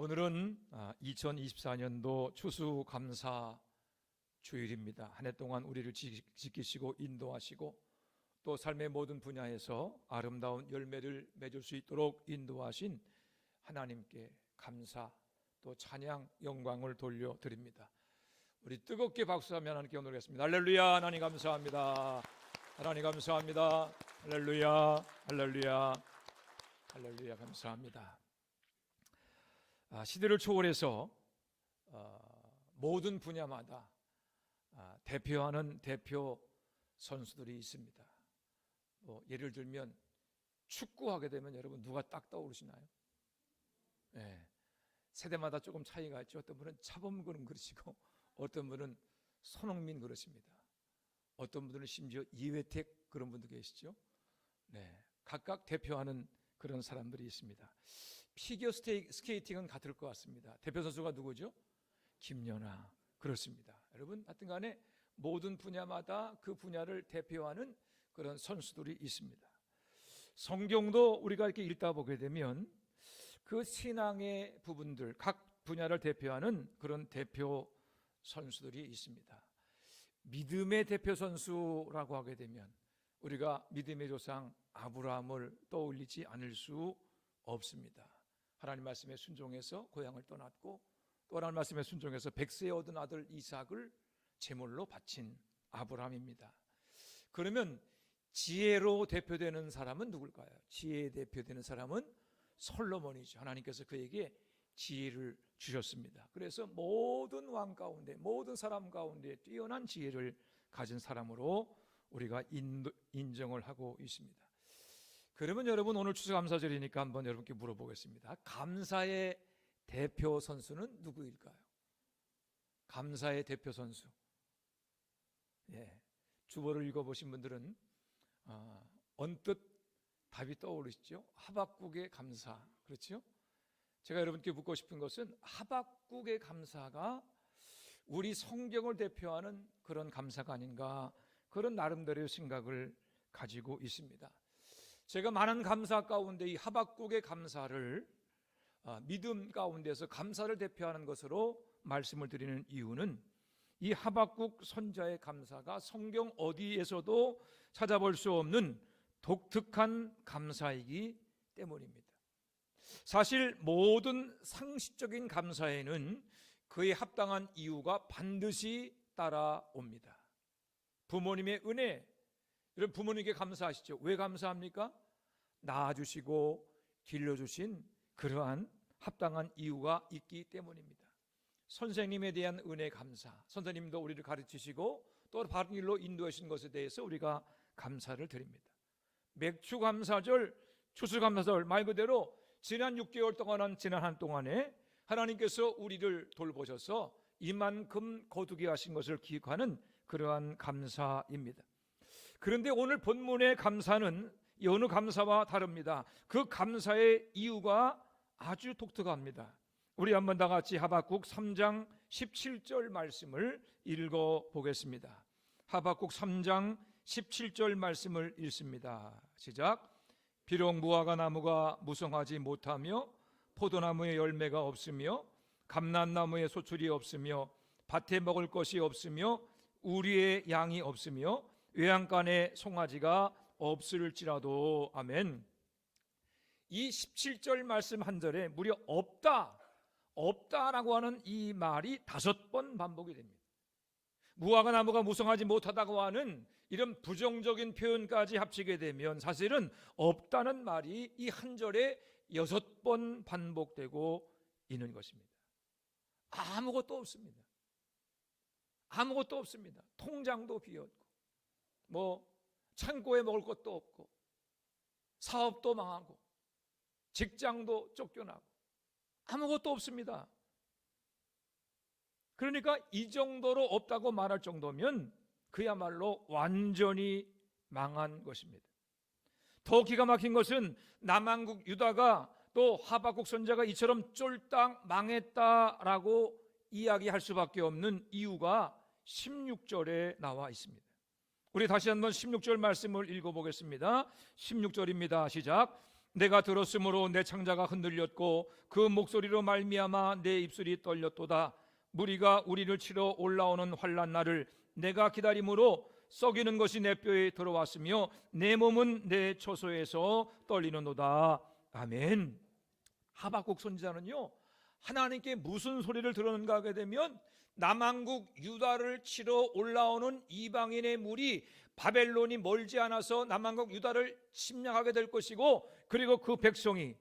오늘은 2024년도 추수감사 주일입니다. 한 해 동안 우리를 지키시고 인도하시고 또 삶의 모든 분야에서 아름다운 열매를 맺을 수 있도록 인도하신 하나님께 감사 또 찬양 영광을 돌려드립니다. 우리 뜨겁게 박수하며 하나님께 오늘겠습니다. 할렐루야. 하나님 감사합니다. 하나님 감사합니다. 할렐루야. 할렐루야. 할렐루야. 감사합니다. 시대를 초월해서 모든 분야마다 대표하는 대표 선수들이 있습니다. 예를 들면 축구하게 되면 여러분 누가 딱 떠오르시나요? 네. 세대마다 조금 차이가 있죠. 어떤 분은 차범근 그러시고 어떤 분은 손흥민 그러십니다. 어떤 분들은 심지어 이회택 그런 분도 계시죠. 네, 각각 대표하는 그런 사람들이 있습니다. 피겨 스케이팅은 같을 것 같습니다. 대표 선수가 누구죠? 김연아. 그렇습니다. 여러분 하여튼 간에 모든 분야마다 그 분야를 대표하는 그런 선수들이 있습니다. 성경도 우리가 이렇게 읽다 보게 되면 그 신앙의 부분들 각 분야를 대표하는 그런 대표 선수들이 있습니다. 믿음의 대표 선수라고 하게 되면 우리가 믿음의 조상 아브라함을 떠올리지 않을 수 없습니다. 하나님 말씀에 순종해서 고향을 떠났고 또 하나님 말씀에 순종해서 백세에 얻은 아들 이삭을 제물로 바친 아브라함입니다. 그러면 지혜로 대표되는 사람은 누굴까요? 지혜에 대표되는 사람은 솔로몬이죠. 하나님께서 그에게 지혜를 주셨습니다. 그래서 모든 왕 가운데 모든 사람 가운데 뛰어난 지혜를 가진 사람으로 우리가 인정을 하고 있습니다. 그러면 여러분 오늘 추수감사절이니까 한번 여러분께 물어보겠습니다. 감사의 대표 선수는 누구일까요? 감사의 대표 선수. 주보를 읽어보신 분들은 언뜻 답이 떠오르시죠? 하박국의 감사. 그렇죠? 제가 여러분께 묻고 싶은 것은 하박국의 감사가 우리 성경을 대표하는 그런 감사가 아닌가, 그런 나름대로의 생각을 가지고 있습니다. 제가 많은 감사 가운데 이 하박국의 감사를 믿음 가운데서 감사를 대표하는 것으로 말씀을 드리는 이유는 이 하박국 선자의 감사가 성경 어디에서도 찾아볼 수 없는 독특한 감사이기 때문입니다. 사실 모든 상식적인 감사에는 그에 합당한 이유가 반드시 따라옵니다. 부모님의 은혜, 여러분 부모님께 감사하시죠? 왜 감사합니까? 낳아주시고 길러주신 그러한 합당한 이유가 있기 때문입니다. 선생님에 대한 은혜 감사, 선생님도 우리를 가르치시고 또 바른 길로 인도하신 것에 대해서 우리가 감사를 드립니다. 맥추감사절, 추수감사절 말 그대로 지난 6개월 동안은 지난 한 동안에 하나님께서 우리를 돌보셔서 이만큼 거두게 하신 것을 기억하는 그러한 감사입니다. 그런데 오늘 본문의 감사는 어느 감사와 다릅니다. 그 감사의 이유가 아주 독특합니다. 우리 한번 다 같이 하박국 3장 17절 말씀을 읽어보겠습니다. 하박국 3장 17절 말씀을 읽습니다. 시작. 비록 무화과 나무가 무성하지 못하며 포도나무에 열매가 없으며 감람나무에 소출이 없으며 밭에 먹을 것이 없으며 우리의 양이 없으며 외양간에 송아지가 없을지라도. 아멘. 이 17절 말씀 한 절에 무려 없다라고 하는 이 말이 5번 반복이 됩니다. 무화과 나무가 무성하지 못하다고 하는 이런 부정적인 표현까지 합치게 되면 사실은 없다는 말이 이 한 절에 6번 반복되고 있는 것입니다. 아무것도 없습니다. 아무것도 없습니다. 통장도 비었고 창고에 먹을 것도 없고 사업도 망하고 직장도 쫓겨나고 아무것도 없습니다. 그러니까 이 정도로 없다고 말할 정도면 그야말로 완전히 망한 것입니다. 더 기가 막힌 것은 남한국 유다가 또 하박국 선자가 이처럼 쫄딱 망했다라고 이야기할 수밖에 없는 이유가 16절에 나와 있습니다. 우리 다시 한번 16절 말씀을 읽어보겠습니다. 16절입니다. 시작. 내가 들었으므로 내 창자가 흔들렸고 그 목소리로 말미암아 내 입술이 떨렸도다. 무리가 우리를 치러 올라오는 환난 날을 내가 기다림으로 썩이는 것이 내 뼈에 들어왔으며 내 몸은 내 처소에서 떨리는도다. 아멘. 하박국 선지자는요, 하나님께 무슨 소리를 들었는가 하게 되면 남한국 유다를 치러 올라오는 이방인의 무리 바벨론이 멀지 않아서 남한국 유다를 침략하게 될 것이고, 그리고 그 백성이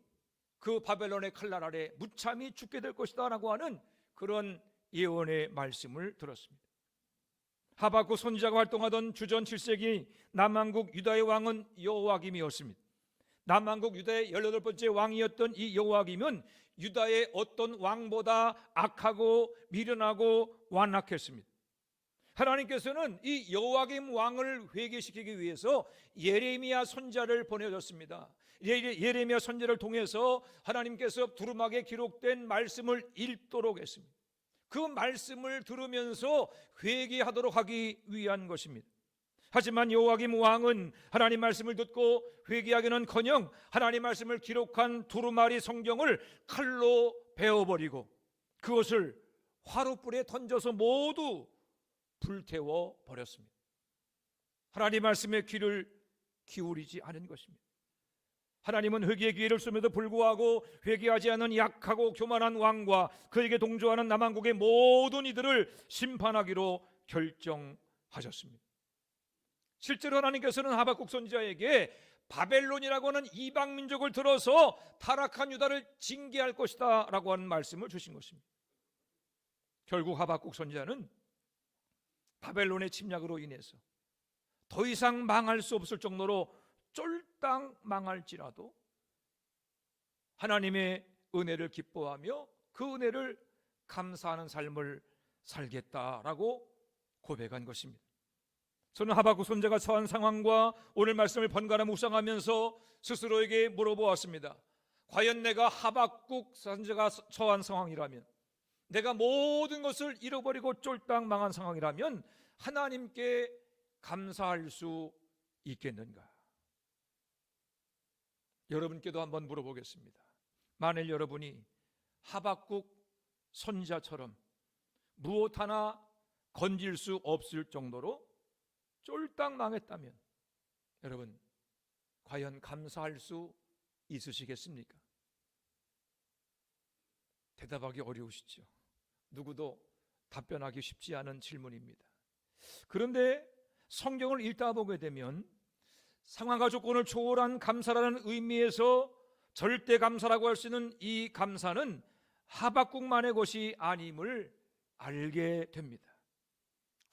그 바벨론의 칼날 아래 무참히 죽게 될 것이다 라고 하는 그런 예언의 말씀을 들었습니다. 하박국 선지자가 활동하던 주전 7세기 남한국 유다의 왕은 여호와김이었습니다. 남한국 유다의 18번째 왕이었던 이 여호와김은 유다의 어떤 왕보다 악하고 미련하고 완악했습니다. 하나님께서는 이 여호와김 왕을 회개시키기 위해서 예레미야 선지자를 보내줬습니다. 예레미야 선지자를 통해서 하나님께서 두루마기에 기록된 말씀을 읽도록 했습니다. 그 말씀을 들으면서 회개하도록 하기 위한 것입니다. 하지만 여호와김 왕은 하나님 말씀을 듣고 회개하기는커녕 하나님 말씀을 기록한 두루마리 성경을 칼로 베어버리고 그것을 화롯불에 던져서 모두 불태워 버렸습니다. 하나님 말씀에 귀를 기울이지 않은 것입니다. 하나님은 회개의 기회를 씀에도 불구하고 회개하지 않은 약하고 교만한 왕과 그에게 동조하는 남한국의 모든 이들을 심판하기로 결정하셨습니다. 실제로 하나님께서는 하박국 선지자에게 바벨론이라고 하는 이방 민족을 들어서 타락한 유다를 징계할 것이다 라고 하는 말씀을 주신 것입니다. 결국 하박국 선지자는 바벨론의 침략으로 인해서 더 이상 망할 수 없을 정도로 쫄딱 망할지라도 하나님의 은혜를 기뻐하며 그 은혜를 감사하는 삶을 살겠다라고 고백한 것입니다. 저는 하박국 선지자가 처한 상황과 오늘 말씀을 번갈아 묵상하면서 스스로에게 물어보았습니다. 과연 내가 하박국 선지자가 처한 상황이라면, 내가 모든 것을 잃어버리고 쫄딱 망한 상황이라면 하나님께 감사할 수 있겠는가? 여러분께도 한번 물어보겠습니다. 만일 여러분이 하박국 선지자처럼 무엇 하나 건질 수 없을 정도로 쫄딱 망했다면 여러분 과연 감사할 수 있으시겠습니까? 대답하기 어려우시죠. 누구도 답변하기 쉽지 않은 질문입니다. 그런데 성경을 읽다 보게 되면 상황과 조건을 초월한 감사라는 의미에서 절대 감사라고 할 수 있는 이 감사는 하박국만의 것이 아님을 알게 됩니다.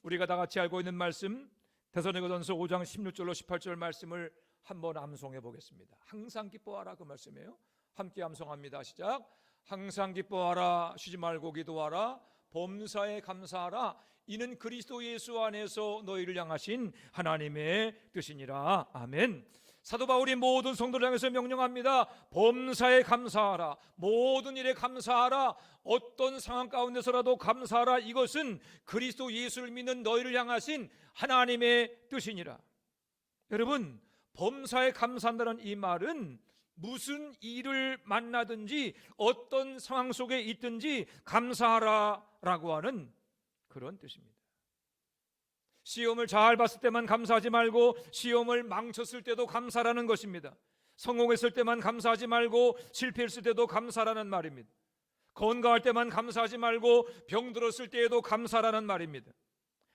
우리가 다 같이 알고 있는 말씀 데살로니가전서 5장 16절로 18절 말씀을 한번 암송해 보겠습니다. 항상 기뻐하라 그 말씀이에요. 함께 암송합니다. 시작. 항상 기뻐하라 쉬지 말고 기도하라 범사에 감사하라 이는 그리스도 예수 안에서 너희를 향하신 하나님의 뜻이니라. 아멘. 사도 바울이 모든 성도를 향해서 명령합니다. 범사에 감사하라. 모든 일에 감사하라. 어떤 상황 가운데서라도 감사하라. 이것은 그리스도 예수를 믿는 너희를 향하신 하나님의 뜻이니라. 여러분, 범사에 감사한다는 이 말은 무슨 일을 만나든지 어떤 상황 속에 있든지 감사하라라고 하는 그런 뜻입니다. 시험을 잘 봤을 때만 감사하지 말고 시험을 망쳤을 때도 감사라는 것입니다. 성공했을 때만 감사하지 말고 실패했을 때도 감사라는 말입니다. 건강할 때만 감사하지 말고 병들었을 때에도 감사라는 말입니다.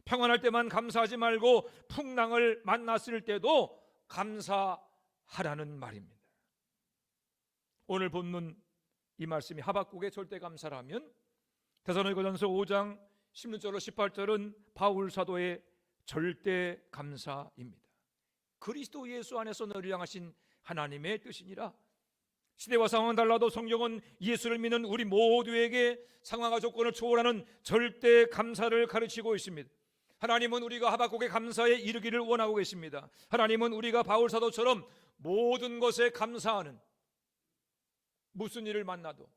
평안할 때만 감사하지 말고 풍랑을 만났을 때도 감사하라는 말입니다. 오늘 본문 이 말씀이 하박국의 절대 감사라면 데살로니가전서 5장 16절로 18절은 바울 사도의 절대 감사입니다. 그리스도 예수 안에서 너를 향하신 하나님의 뜻이니라. 시대와 상황은 달라도 성경은 예수를 믿는 우리 모두에게 상황과 조건을 초월하는 절대 감사를 가르치고 있습니다. 하나님은 우리가 하박국의 감사에 이르기를 원하고 계십니다. 하나님은 우리가 바울 사도처럼 모든 것에 감사하는, 무슨 일을 만나도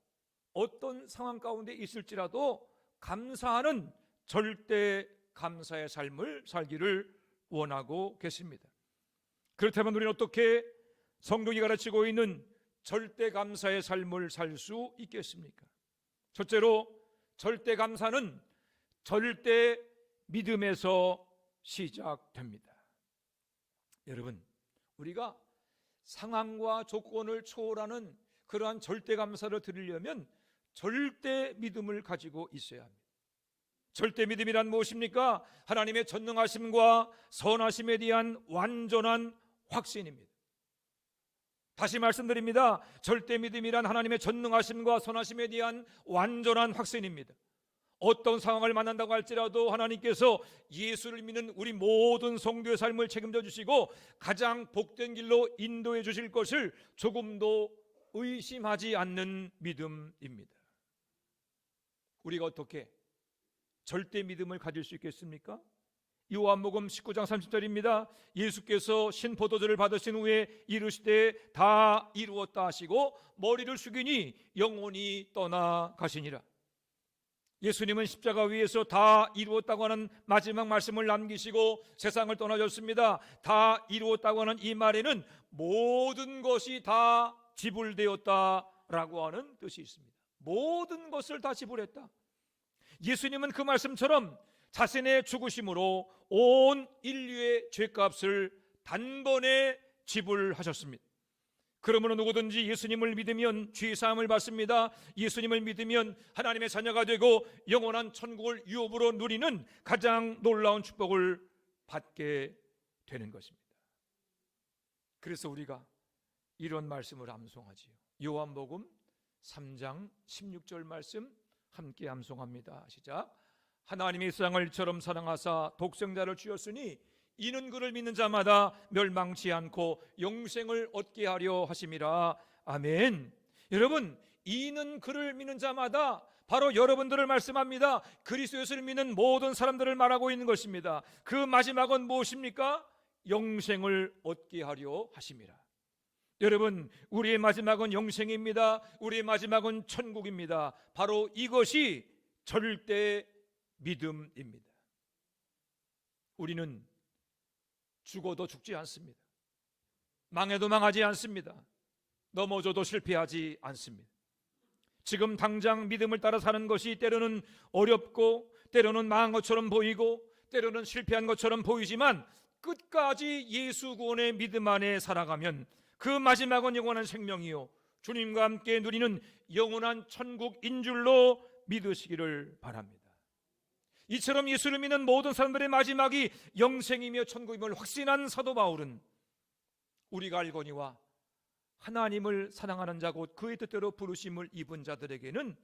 어떤 상황 가운데 있을지라도 감사하는 절대 감사의 삶을 살기를 원하고 계십니다. 그렇다면 우리는 어떻게 성경이 가르치고 있는 절대 감사의 삶을 살 수 있겠습니까? 첫째로, 절대 감사는 절대 믿음에서 시작됩니다. 여러분, 우리가 상황과 조건을 초월하는 그러한 절대 감사를 드리려면 절대 믿음을 가지고 있어야 합니다. 절대 믿음이란 무엇입니까? 하나님의 전능하심과 선하심에 대한 완전한 확신입니다. 다시 말씀드립니다. 절대 믿음이란 하나님의 전능하심과 선하심에 대한 완전한 확신입니다. 어떤 상황을 만난다고 할지라도 하나님께서 예수를 믿는 우리 모든 성도의 삶을 책임져 주시고 가장 복된 길로 인도해 주실 것을 조금도 의심하지 않는 믿음입니다. 우리가 어떻게 절대 믿음을 가질 수 있겠습니까? 요한복음 19장 30절입니다. 예수께서 신포도주를 받으신 후에 이르시되 다 이루었다 하시고 머리를 숙이니 영혼이 떠나가시니라. 예수님은 십자가 위에서 다 이루었다고 하는 마지막 말씀을 남기시고 세상을 떠나셨습니다. 다 이루었다고 하는 이 말에는 모든 것이 다 지불되었다라고 하는 뜻이 있습니다. 모든 것을 다 지불했다. 예수님은 그 말씀처럼 자신의 죽으심으로 온 인류의 죄값을 단번에 지불하셨습니다. 그러므로 누구든지 예수님을 믿으면 죄사함을 받습니다. 예수님을 믿으면 하나님의 자녀가 되고 영원한 천국을 유업으로 누리는 가장 놀라운 축복을 받게 되는 것입니다. 그래서 우리가 이런 말씀을 암송하지요. 요한복음 3장 16절 말씀 함께 암송합니다. 시작. 하나님이 세상을 이처럼 사랑하사 독생자를 주셨으니 이는 그를 믿는 자마다 멸망치 않고 영생을 얻게 하려 하심이라. 아멘. 여러분, 이는 그를 믿는 자마다 바로 여러분들을 말씀합니다. 그리스도 예수를 믿는 모든 사람들을 말하고 있는 것입니다. 그 마지막은 무엇입니까? 영생을 얻게 하려 하심이라. 여러분, 우리의 마지막은 영생입니다. 우리의 마지막은 천국입니다. 바로 이것이 절대 믿음입니다. 우리는 죽어도 죽지 않습니다. 망해도 망하지 않습니다. 넘어져도 실패하지 않습니다. 지금 당장 믿음을 따라 사는 것이 때로는 어렵고 때로는 망한 것처럼 보이고 때로는 실패한 것처럼 보이지만 끝까지 예수 구원의 믿음 안에 살아가면 그 마지막은 영원한 생명이요 주님과 함께 누리는 영원한 천국인 줄로 믿으시기를 바랍니다. 이처럼 예수를 믿는 모든 사람들의 마지막이 영생이며 천국임을 확신한 사도 바울은 우리가 알거니와 하나님을 사랑하는 자 곧 그의 뜻대로 부르심을 입은 자들에게는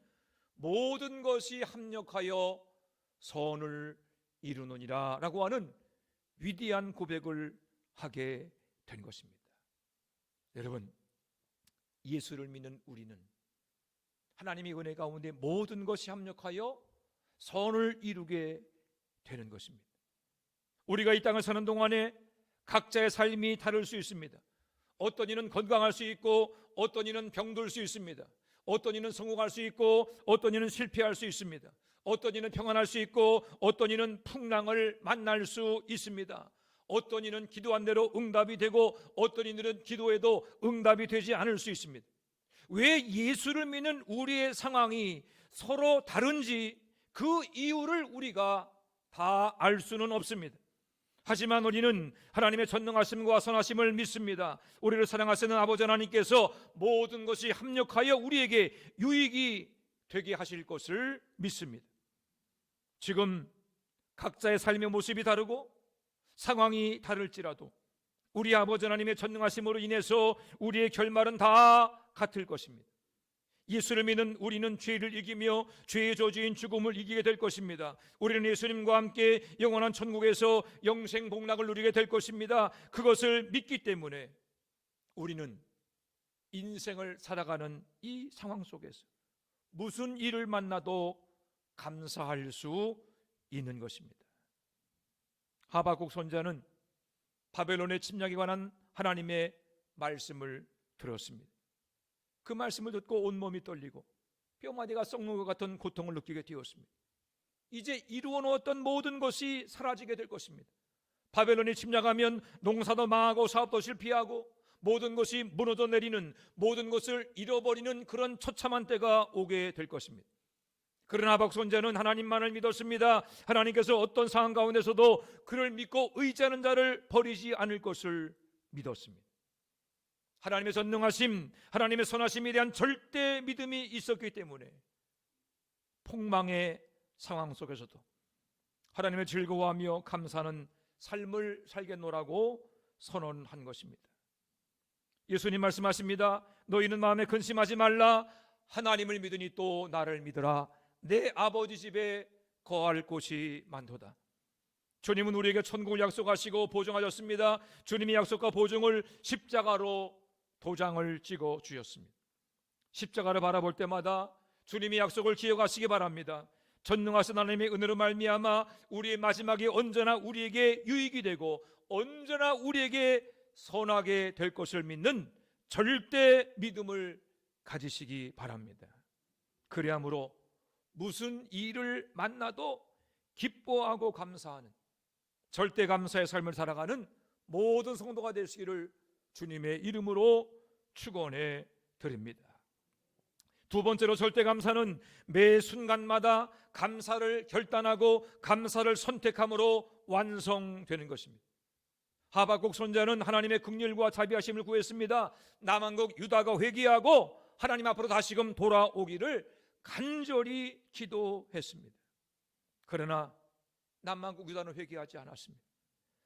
모든 것이 합력하여 선을 이루느니라 라고 하는 위대한 고백을 하게 된 것입니다. 여러분, 예수를 믿는 우리는 하나님의 은혜 가운데 모든 것이 합력하여 선을 이루게 되는 것입니다. 우리가 이 땅을 사는 동안에 각자의 삶이 다를 수 있습니다. 어떤 이는 건강할 수 있고 어떤 이는 병들 수 있습니다. 어떤 이는 성공할 수 있고 어떤 이는 실패할 수 있습니다. 어떤 이는 평안할 수 있고 어떤 이는 풍랑을 만날 수 있습니다. 어떤 이는 기도한 대로 응답이 되고 어떤 이들은 기도해도 응답이 되지 않을 수 있습니다. 왜 예수를 믿는 우리의 상황이 서로 다른지 그 이유를 우리가 다 알 수는 없습니다. 하지만 우리는 하나님의 전능하심과 선하심을 믿습니다. 우리를 사랑하시는 아버지 하나님께서 모든 것이 합력하여 우리에게 유익이 되게 하실 것을 믿습니다. 지금 각자의 삶의 모습이 다르고 상황이 다를지라도 우리 아버지 하나님의 전능하심으로 인해서 우리의 결말은 다 같을 것입니다. 예수를 믿는 우리는 죄를 이기며 죄의 저주인 죽음을 이기게 될 것입니다. 우리는 예수님과 함께 영원한 천국에서 영생 복락을 누리게 될 것입니다. 그것을 믿기 때문에 우리는 인생을 살아가는 이 상황 속에서 무슨 일을 만나도 감사할 수 있는 것입니다. 하박국 선지자는 바벨론의 침략에 관한 하나님의 말씀을 들었습니다. 그 말씀을 듣고 온몸이 떨리고 뼈마디가 썩는 것 같은 고통을 느끼게 되었습니다. 이제 이루어 놓았던 모든 것이 사라지게 될 것입니다. 바벨론이 침략하면 농사도 망하고 사업도 실패하고 모든 것이 무너져 내리는, 모든 것을 잃어버리는 그런 처참한 때가 오게 될 것입니다. 그러나 하박국 선지자는 하나님만을 믿었습니다. 하나님께서 어떤 상황 가운데서도 그를 믿고 의지하는 자를 버리지 않을 것을 믿었습니다. 하나님의 전능하심, 하나님의 선하심에 대한 절대 믿음이 있었기 때문에 폭망의 상황 속에서도 하나님의 즐거워하며 감사하는 삶을 살겠노라고 선언한 것입니다. 예수님 말씀하십니다. 너희는 마음에 근심하지 말라. 하나님을 믿으니 또 나를 믿으라. 내 아버지 집에 거할 곳이 많도다. 주님은 우리에게 천국을 약속하시고 보증하셨습니다. 주님의 약속과 보증을 십자가로 도장을 찍어 주셨습니다. 십자가를 바라볼 때마다 주님의 약속을 기억하시기 바랍니다. 전능하신 하나님의 은혜로 말미암아 우리의 마지막이 언제나 우리에게 유익이 되고 언제나 우리에게 선하게 될 것을 믿는 절대 믿음을 가지시기 바랍니다. 그리함으로 무슨 일을 만나도 기뻐하고 감사하는 절대 감사의 삶을 살아가는 모든 성도가 되시기를 주님의 이름으로 축원해 드립니다. 두 번째로 절대 감사는 매 순간마다 감사를 결단하고 감사를 선택함으로 완성되는 것입니다. 하박국 선지자는 하나님의 긍휼과 자비하심을 구했습니다. 남한국 유다가 회개하고 하나님 앞으로 다시금 돌아오기를 간절히 기도했습니다. 그러나 남한국 유다는 회개하지 않았습니다.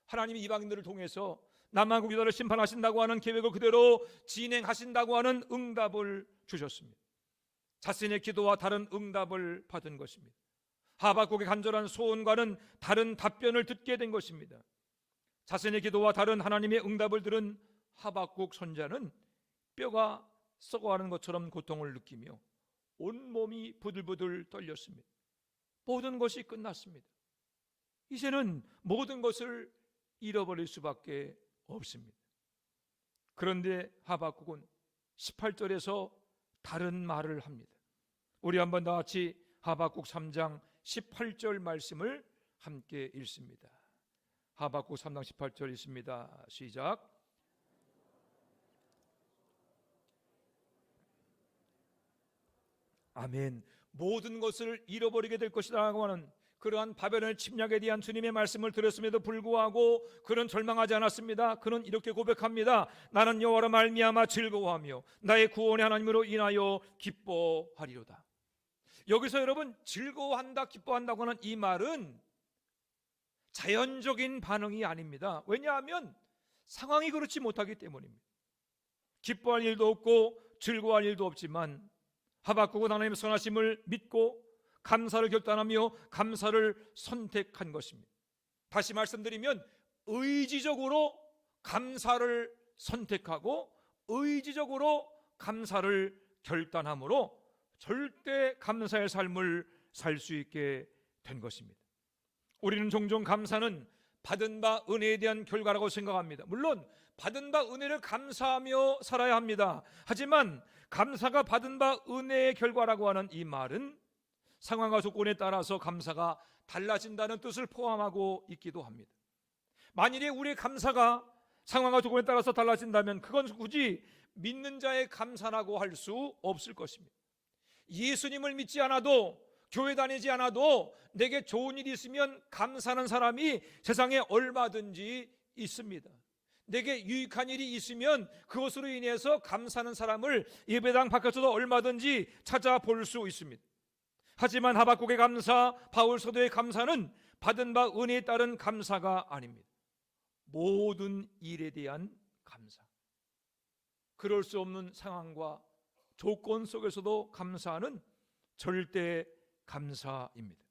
하나님이 이방인들을 통해서 남한국 유다를 심판하신다고 하는 계획을 그대로 진행하신다고 하는 응답을 주셨습니다. 자신의 기도와 다른 응답을 받은 것입니다. 하박국의 간절한 소원과는 다른 답변을 듣게 된 것입니다. 자신의 기도와 다른 하나님의 응답을 들은 하박국 선지자는 뼈가 썩어가는 것처럼 고통을 느끼며 온몸이 부들부들 떨렸습니다. 모든 것이 끝났습니다. 이제는 모든 것을 잃어버릴 수밖에 없습니다. 그런데 하박국은 18절에서 다른 말을 합니다. 우리 한번 다 같이 하박국 3장 18절 말씀을 함께 읽습니다. 하박국 3장 18절 있습니다. 시작. 아멘. 모든 것을 잃어버리게 될 것이라고 하는 그러한 바벨론의 침략에 대한 주님의 말씀을 들었음에도 불구하고 그는 절망하지 않았습니다. 그는 이렇게 고백합니다. 나는 여호와로 말미암아 즐거워하며 나의 구원의 하나님으로 인하여 기뻐하리로다. 여기서 여러분 즐거워한다, 기뻐한다고 하는 이 말은 자연적인 반응이 아닙니다. 왜냐하면 상황이 그렇지 못하기 때문입니다. 기뻐할 일도 없고 즐거워할 일도 없지만 하박국은 하나님의 선하심을 믿고 감사를 결단하며 감사를 선택한 것입니다. 다시 말씀드리면 의지적으로 감사를 선택하고 의지적으로 감사를 결단함으로 절대 감사의 삶을 살 수 있게 된 것입니다. 우리는 종종 감사는 받은 바 은혜에 대한 결과라고 생각합니다. 물론 받은 바 은혜를 감사하며 살아야 합니다. 하지만 감사가 받은 바 은혜의 결과라고 하는 이 말은 상황과 조건에 따라서 감사가 달라진다는 뜻을 포함하고 있기도 합니다. 만일에 우리의 감사가 상황과 조건에 따라서 달라진다면 그건 굳이 믿는 자의 감사라고 할 수 없을 것입니다. 예수님을 믿지 않아도 교회 다니지 않아도 내게 좋은 일이 있으면 감사하는 사람이 세상에 얼마든지 있습니다. 내게 유익한 일이 있으면 그것으로 인해서 감사하는 사람을 예배당 밖에서도 얼마든지 찾아볼 수 있습니다. 하지만 하박국의 감사, 바울 사도의 감사는 받은 바 은혜에 따른 감사가 아닙니다. 모든 일에 대한 감사. 그럴 수 없는 상황과 조건 속에서도 감사하는 절대 감사입니다.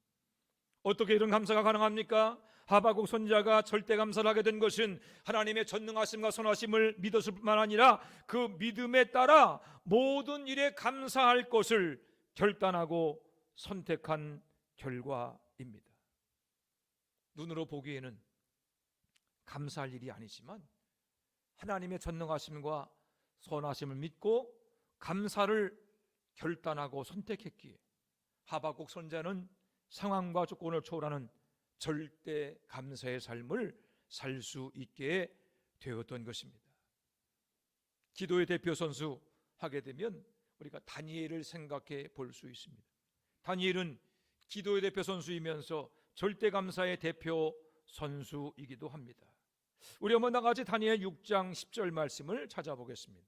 어떻게 이런 감사가 가능합니까? 하박국 선지자가 절대 감사를 하게 된 것은 하나님의 전능하심과 선하심을 믿었을 뿐만 아니라 그 믿음에 따라 모든 일에 감사할 것을 결단하고 선택한 결과입니다. 눈으로 보기에는 감사할 일이 아니지만 하나님의 전능하심과 선하심을 믿고 감사를 결단하고 선택했기에 하박국 선지자는 상황과 조건을 초월하는 절대 감사의 삶을 살 수 있게 되었던 것입니다. 기도의 대표 선수 하게 되면 우리가 다니엘을 생각해 볼 수 있습니다. 다니엘은 기도의 대표 선수이면서 절대 감사의 대표 선수이기도 합니다. 우리 한번 나같이 다니엘 6장 10절 말씀을 찾아보겠습니다.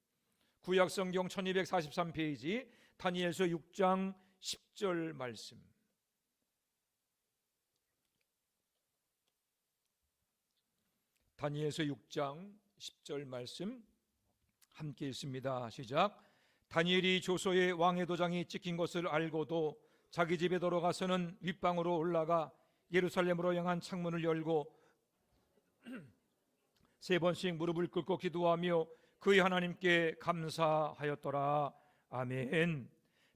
구약성경 1243페이지 다니엘서 6장 10절 말씀. 다니엘서 6장 10절 말씀 함께 읽습니다. 시작. 다니엘이 조소의 왕의 도장이 찍힌 것을 알고도 자기 집에 돌아가서는 윗방으로 올라가 예루살렘으로 향한 창문을 열고 세 번씩 무릎을 꿇고 기도하며 그의 하나님께 감사하였더라. 아멘.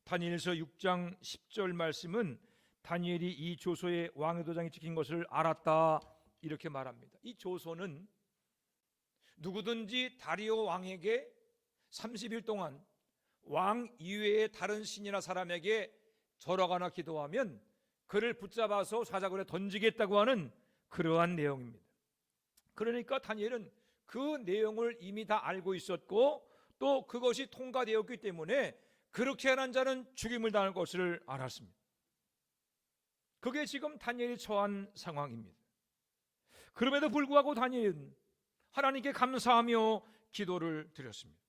다니엘서 6장 10절 말씀은 다니엘이 이 조소의 왕의 도장이 찍힌 것을 알았다 이렇게 말합니다. 이 조소는 누구든지 다리오 왕에게 30일 동안 왕 이외의 다른 신이나 사람에게 절하거나 기도하면 그를 붙잡아서 사자굴에 던지겠다고 하는 그러한 내용입니다. 그러니까 다니엘은 그 내용을 이미 다 알고 있었고 또 그것이 통과되었기 때문에 그렇게 하는 자는 죽임을 당할 것을 알았습니다. 그게 지금 다니엘이 처한 상황입니다. 그럼에도 불구하고 다니엘은 하나님께 감사하며 기도를 드렸습니다.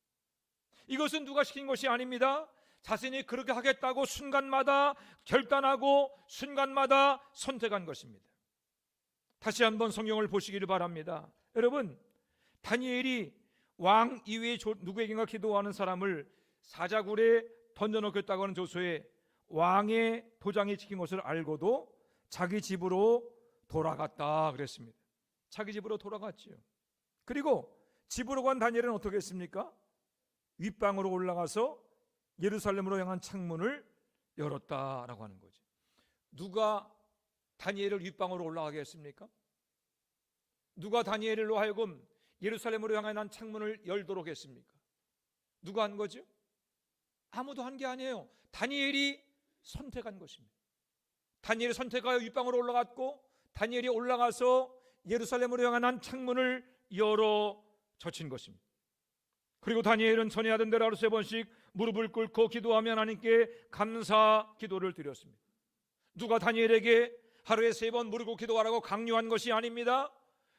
이것은 누가 시킨 것이 아닙니다. 자신이 그렇게 하겠다고 순간마다 결단하고 순간마다 선택한 것입니다. 다시 한번 성경을 보시기를 바랍니다. 여러분, 다니엘이 왕 이외에 누구에게나 기도하는 사람을 사자굴에 던져놓겠다고 하는 조소에 왕의 도장이 찍힌 것을 알고도 자기 집으로 돌아갔다 그랬습니다. 자기 집으로 돌아갔지요. 그리고 집으로 간 다니엘은 어떻게 했습니까? 윗방으로 올라가서 예루살렘으로 향한 창문을 열었다라고 하는 거죠. 누가 다니엘을 윗방으로 올라가게 했습니까? 누가 다니엘로 하여금 예루살렘으로 향한 창문을 열도록 했습니까? 누가 한 거죠? 아무도 한 게 아니에요. 다니엘이 선택한 것입니다. 다니엘이 선택하여 윗방으로 올라갔고 다니엘이 올라가서 예루살렘으로 향한 창문을 열어 젖힌 것입니다. 그리고 다니엘은 전에 하던 대로 하루 3번씩 무릎을 꿇고 기도하며 하나님께 감사 기도를 드렸습니다. 누가 다니엘에게 하루에 3번 무릎 꿇고 기도하라고 강요한 것이 아닙니다.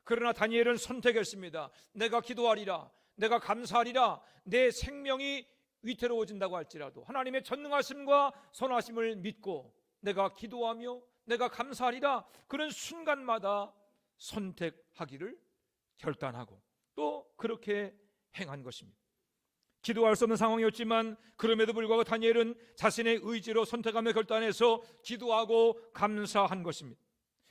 그러나 다니엘은 선택했습니다. 내가 기도하리라, 내가 감사하리라. 내 생명이 위태로워진다고 할지라도 하나님의 전능하심과 선하심을 믿고 내가 기도하며 내가 감사하리라. 그런 순간마다 선택하기를 결단하고 또 그렇게 행한 것입니다. 기도할 수 없는 상황이었지만 그럼에도 불구하고 다니엘은 자신의 의지로 선택하며 결단해서 기도하고 감사한 것입니다.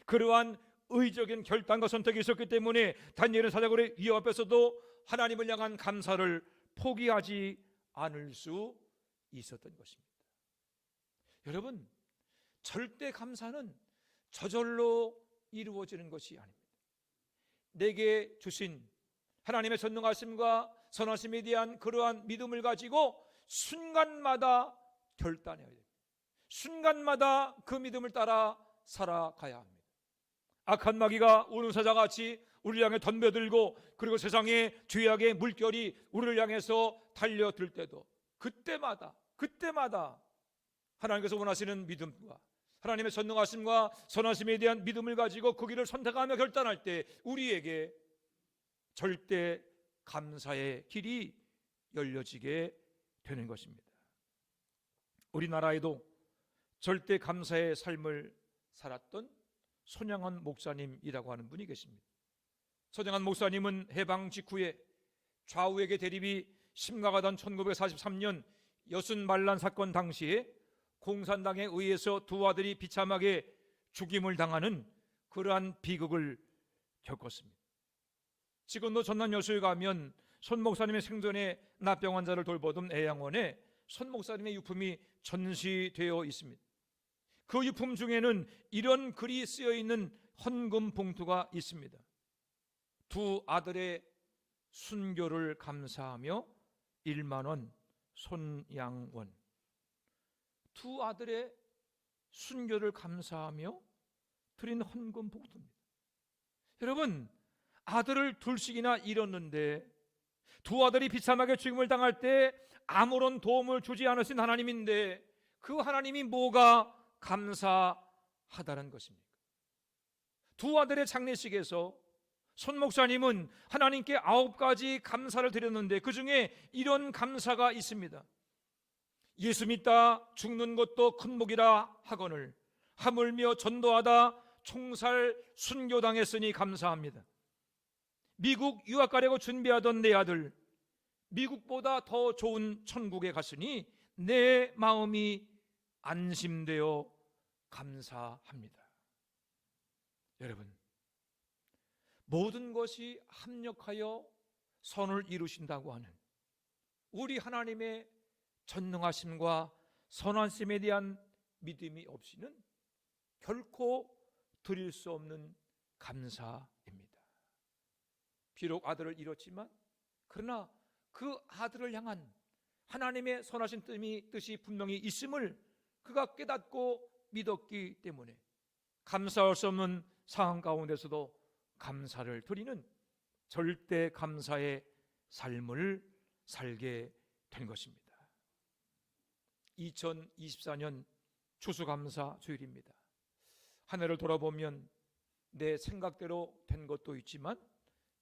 그러한 의적인 결단과 선택이 있었기 때문에 다니엘은 사자굴의 위협 앞에서도 하나님을 향한 감사를 포기하지 않을 수 있었던 것입니다. 여러분, 절대 감사는 저절로 이루어지는 것이 아닙니다. 내게 주신 하나님의 전능하심과 선하심에 대한 그러한 믿음을 가지고 순간마다 결단해야 됩니다. 순간마다 그 믿음을 따라 살아가야 합니다. 악한 마귀가 우는사자같이 우리를 향해 덤벼들고 그리고 세상의 죄악의 물결이 우리를 향해서 달려들 때도 그때마다 하나님께서 원하시는 믿음과 하나님의 전능하심과 선하심에 대한 믿음을 가지고 그 길을 선택하며 결단할 때 우리에게 절대 감사의 길이 열려지게 되는 것입니다. 우리나라에도 절대 감사의 삶을 살았던 손양원 목사님이라고 하는 분이 계십니다. 손양원 목사님은 해방 직후에 좌우에게 대립이 심각하던 1943년 여순만란 사건 당시에 공산당에 의해서 두 아들이 비참하게 죽임을 당하는 그러한 비극을 겪었습니다. 지금도 전남 여수에 가면 손 목사님의 생전에 납병 환자를 돌보던 애양원에 손 목사님의 유품이 전시되어 있습니다. 그 유품 중에는 이런 글이 쓰여 있는 헌금 봉투가 있습니다. 두 아들의 순교를 감사하며 1만 원 손양원. 두 아들의 순교를 감사하며 드린 헌금 봉투입니다. 여러분, 아들을 둘씩이나 잃었는데 두 아들이 비참하게 죽임을 당할 때 아무런 도움을 주지 않으신 하나님인데 그 하나님이 뭐가 감사하다는 것입니까? 두 아들의 장례식에서 손 목사님은 하나님께 9가지 감사를 드렸는데 그 중에 이런 감사가 있습니다. 예수 믿다 죽는 것도 큰 복이라 하거늘 하물며 전도하다 총살 순교당했으니 감사합니다. 미국 유학 가려고 준비하던 내 아들, 미국보다 더 좋은 천국에 갔으니 내 마음이 안심되어 감사합니다. 여러분, 모든 것이 합력하여 선을 이루신다고 하는 우리 하나님의 전능하심과 선하심에 대한 믿음이 없이는 결코 드릴 수 없는 감사입니다. 비록 아들을 잃었지만 그러나 그 아들을 향한 하나님의 선하신 뜻이 분명히 있음을 그가 깨닫고 믿었기 때문에 감사할 수 없는 상황 가운데서도 감사를 드리는 절대 감사의 삶을 살게 된 것입니다. 2024년 추수감사 주일입니다. 한 해를 돌아보면 내 생각대로 된 것도 있지만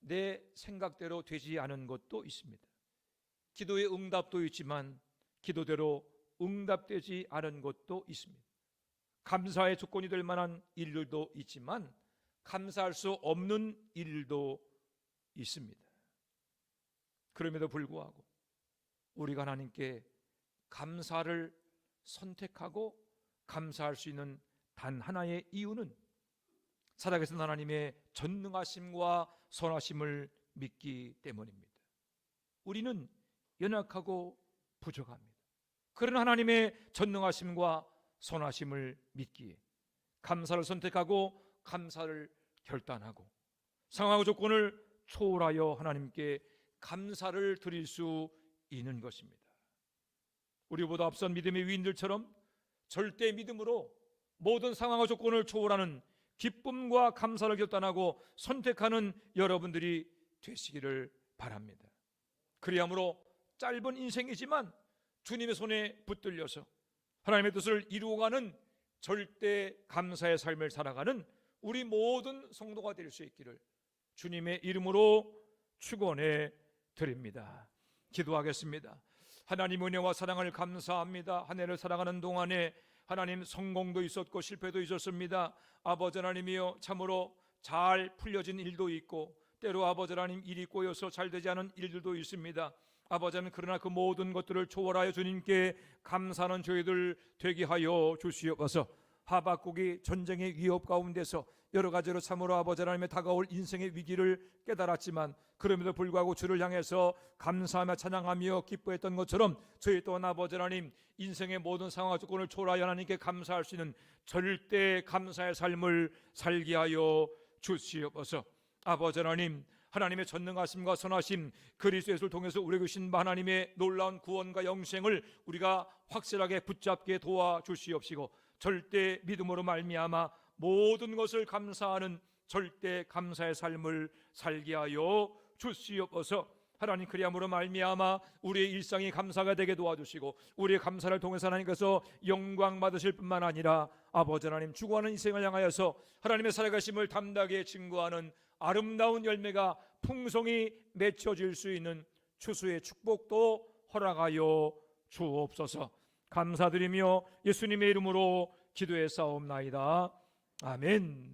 내 생각대로 되지 않은 것도 있습니다. 기도의 응답도 있지만 기도대로 응답되지 않은 것도 있습니다. 감사의 조건이 될 만한 일들도 있지만 감사할 수 없는 일도 있습니다. 그럼에도 불구하고 우리가 하나님께 감사를 선택하고 감사할 수 있는 단 하나의 이유는 살아계신 하나님의 전능하심과 선하심을 믿기 때문입니다. 우리는 연약하고 부족합니다. 그런 하나님의 전능하심과 선하심을 믿기에 감사를 선택하고 감사를 결단하고 상황과 조건을 초월하여 하나님께 감사를 드릴 수 있는 것입니다. 우리보다 앞선 믿음의 위인들처럼 절대 믿음으로 모든 상황과 조건을 초월하는 기쁨과 감사를 결단하고 선택하는 여러분들이 되시기를 바랍니다. 그리함으로 짧은 인생이지만 주님의 손에 붙들려서 하나님의 뜻을 이루어가는 절대 감사의 삶을 살아가는 우리 모든 성도가 될 수 있기를 주님의 이름으로 축원해 드립니다. 기도하겠습니다. 하나님 은혜와 사랑을 감사합니다. 한 해를 살아가는 동안에 하나님 성공도 있었고 실패도 있었습니다. 아버지 하나님이여, 참으로 잘 풀려진 일도 있고 때로 아버지 하나님 일이 꼬여서 잘 되지 않은 일들도 있습니다. 아버지 하나님, 그러나 그 모든 것들을 초월하여 주님께 감사하는 저희들 되게 하여 주시옵소서. 하박국이 전쟁의 위협 가운데서 여러 가지로 참으로 아버지 하나님의 다가올 인생의 위기를 깨달았지만 그럼에도 불구하고 주를 향해서 감사하며 찬양하며 기뻐했던 것처럼 저희 또한 아버지 하나님 인생의 모든 상황과 조건을 초월하여 하나님께 감사할 수 있는 절대 감사의 삶을 살게 하여 주시옵소서. 아버지 하나님, 하나님의 전능하심과 선하심 그리스도 예수를 통해서 우리에게 주신 하나님의 놀라운 구원과 영생을 우리가 확실하게 붙잡게 도와주시옵시고 절대 믿음으로 말미암아 모든 것을 감사하는 절대 감사의 삶을 살게 하여 주시옵소서. 하나님, 그리함으로 말미암아 우리의 일상이 감사가 되게 도와주시고 우리의 감사를 통해서 하나님께서 영광 받으실 뿐만 아니라 아버지 하나님 죽어가는 인생을 향하여서 하나님의 살아가심을 담대하게 증거하는 아름다운 열매가 풍성히 맺혀질 수 있는 추수의 축복도 허락하여 주옵소서. 감사드리며 예수님의 이름으로 기도해 싸움나이다. 아멘.